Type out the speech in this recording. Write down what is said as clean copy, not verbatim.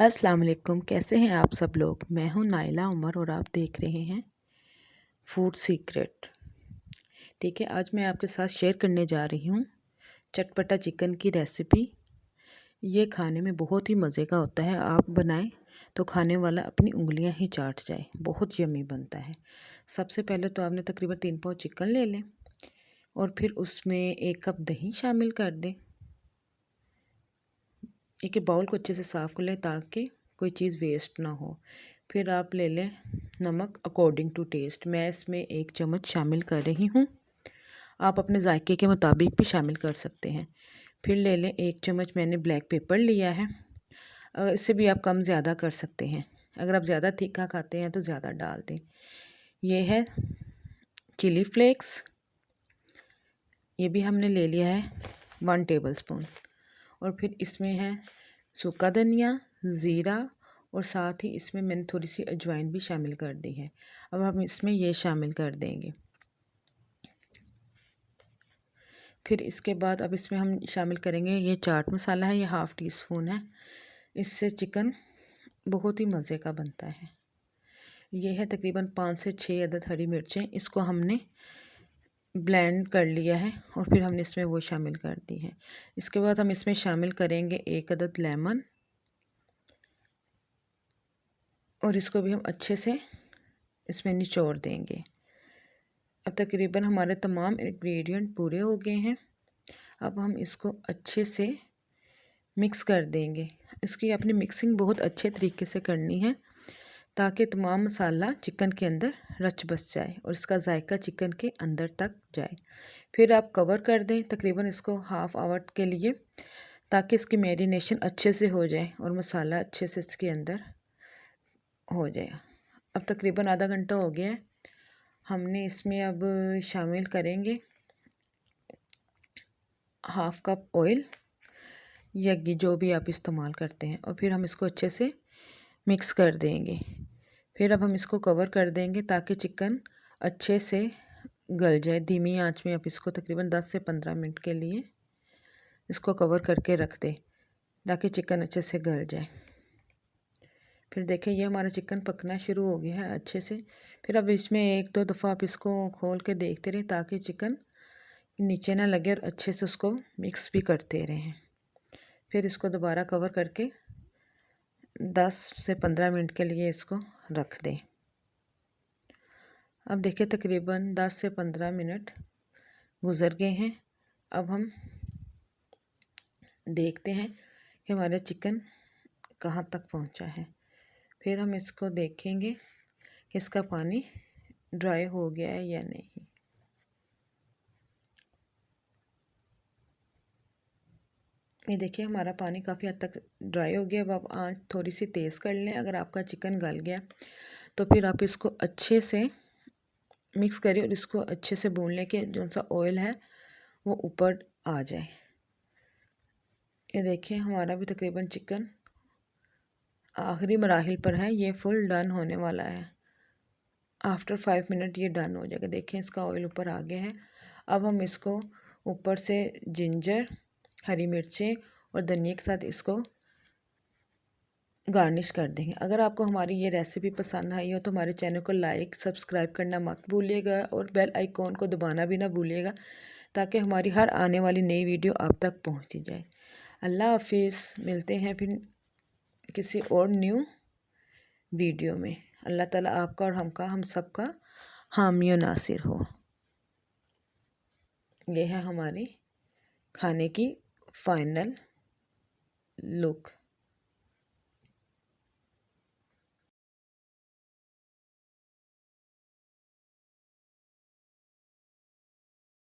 अस्सलाम वालेकुम। कैसे हैं आप सब लोग। मैं हूं नाइला उमर और आप देख रहे हैं फूड सीक्रेट। ठीक है, आज मैं आपके साथ शेयर करने जा रही हूं चटपटा चिकन की रेसिपी। ये खाने में बहुत ही मज़े का होता है। आप बनाएं तो खाने वाला अपनी उंगलियां ही चाट जाए। बहुत यम्मी बनता है। सबसे पहले तो आपने तकरीबन 3 पाव चिकन ले लें और फिर उसमें 1 कप दही शामिल कर दें। एक बाउल को अच्छे से साफ़ कर लें ताकि कोई चीज़ वेस्ट ना हो। फिर आप ले लें नमक अकॉर्डिंग टू टेस्ट। मैं इसमें 1 चम्मच शामिल कर रही हूँ। आप अपने जायके के मुताबिक भी शामिल कर सकते हैं। फिर ले लें 1 चम्मच मैंने ब्लैक पेपर लिया है। इससे भी आप कम ज़्यादा कर सकते हैं। अगर आप ज़्यादा तीखा खाते हैं तो ज़्यादा डाल दें। ये है चिली फ्लेक्स, ये भी हमने ले लिया है 1 टेबलस्पून। और फिर इसमें है सूखा धनिया, ज़ीरा और साथ ही इसमें मैंने थोड़ी सी अजवाइन भी शामिल कर दी है। अब हम इसमें ये शामिल कर देंगे। फिर इसके बाद अब इसमें हम शामिल करेंगे ये चाट मसाला है, ये 1/2 टीस्पून है। इससे चिकन बहुत ही मज़े का बनता है। ये है तकरीबन 5 से 6 अदद हरी मिर्चें। इसको हमने ब्लेंड कर लिया है और फिर हमने इसमें वो शामिल कर दी है। इसके बाद हम इसमें शामिल करेंगे 1 अदद लेमन और इसको भी हम अच्छे से इसमें निचोड़ देंगे। अब तकरीबन हमारे तमाम इंग्रेडिएंट पूरे हो गए हैं। अब हम इसको अच्छे से मिक्स कर देंगे। इसकी अपनी मिक्सिंग बहुत अच्छे तरीके से करनी है ताकि तमाम मसाला चिकन के अंदर रच बस जाए और इसका जायका चिकन के अंदर तक जाए। फिर आप कवर कर दें तकरीबन इसको 1/2 आवर के लिए ताकि इसकी मैरिनेशन अच्छे से हो जाए और मसाला अच्छे से इसके अंदर हो जाए। अब तकरीबन आधा घंटा हो गया है। हमने इसमें अब शामिल करेंगे 1/2 कप ऑयल या घी, जो भी आप इस्तेमाल करते हैं, और फिर हम इसको अच्छे से मिक्स कर देंगे। फिर अब हम इसको कवर कर देंगे ताकि चिकन अच्छे से गल जाए। धीमी आंच में आप इसको तकरीबन 10 से 15 मिनट के लिए इसको कवर करके रख दें ताकि चिकन अच्छे से गल जाए। फिर देखिए ये हमारा चिकन पकना शुरू हो गया है अच्छे से। फिर अब इसमें 1-2 दफ़ा आप इसको खोल के देखते रहें ताकि चिकन नीचे ना लगे और अच्छे से उसको मिक्स भी करते रहें। फिर इसको दोबारा कवर करके 10 से 15 मिनट के लिए इसको रख दें। अब देखिए तकरीबन 10 से 15 मिनट गुज़र गए हैं। अब हम देखते हैं कि हमारा चिकन कहाँ तक पहुँचा है। फिर हम इसको देखेंगे कि इसका पानी ड्राई हो गया है या नहीं। ये देखिए हमारा पानी काफ़ी हद तक ड्राई हो गया। अब आप आंच थोड़ी सी तेज़ कर लें। अगर आपका चिकन गल गया तो फिर आप इसको अच्छे से मिक्स करिए और इसको अच्छे से भून लें कि जो सा ऑयल है वो ऊपर आ जाए। ये देखिए हमारा भी तकरीबन चिकन आखिरी मराहिल पर है। ये फुल डन होने वाला है। आफ्टर 5 मिनट ये डन हो जाएगा। देखिए इसका ऑयल ऊपर आ गया है। अब हम इसको ऊपर से जिंजर, हरी मिर्चें और धनिया के साथ इसको गार्निश कर देंगे। अगर आपको हमारी ये रेसिपी पसंद आई हो तो हमारे चैनल को लाइक सब्सक्राइब करना मत भूलिएगा और बेल आइकॉन को दबाना भी ना भूलिएगा ताकि हमारी हर आने वाली नई वीडियो आप तक पहुंची जाए। अल्लाह हाफिज़। मिलते हैं फिर किसी और न्यू वीडियो में। अल्लाह ताला आपका और हम सबका हामी और नासिर हो। यह है हमारी खाने की फाइनल लुक।